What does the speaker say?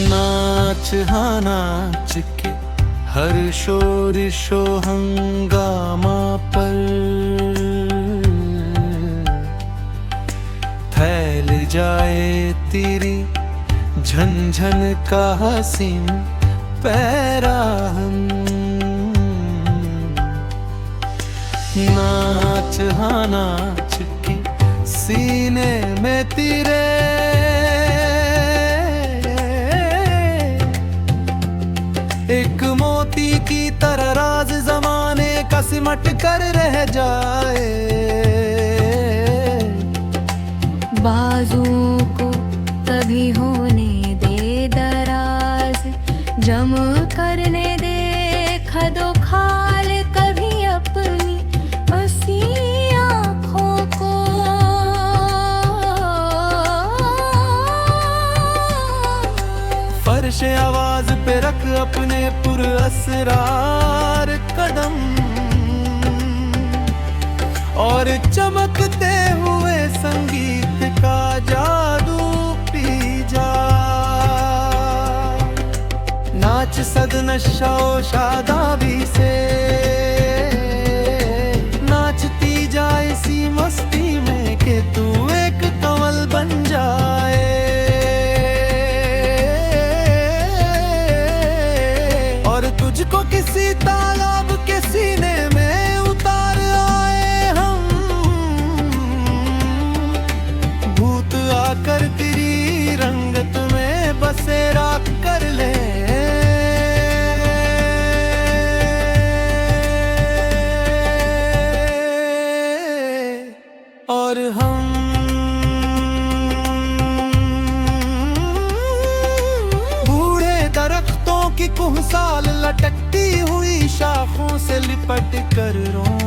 नाच हाँ नाच के हर शोरिशो हंगामा पर फैल जाए तेरी झंझन का हसीन पैराहन। नाच हाँ नाच के सीने में तेरे एक मोती की तरह राज जमाने का सिमट कर रह जाए। बाजुओं को तभी होने दे दराज, जम करने दे खदो खाल कभी अपनी हंसी आँखों को। फर्श आवाज पे रख अपने पुरअसरार कदम और चमकते हुए संगीत का जादू पी जा। नाच सदनशो शादाबी से नाचती जाए इसी मस्ती में कि तू एक कंवल बन जाए। तुझको किसी तालाब के सीने में उतार आए हम, भूत आकर तेरी रंगत में बसेरा कर ले। और हम बूढ़े दरख्तों की कुहसाल लटकती हुई शाखों से लिपट कर रोए।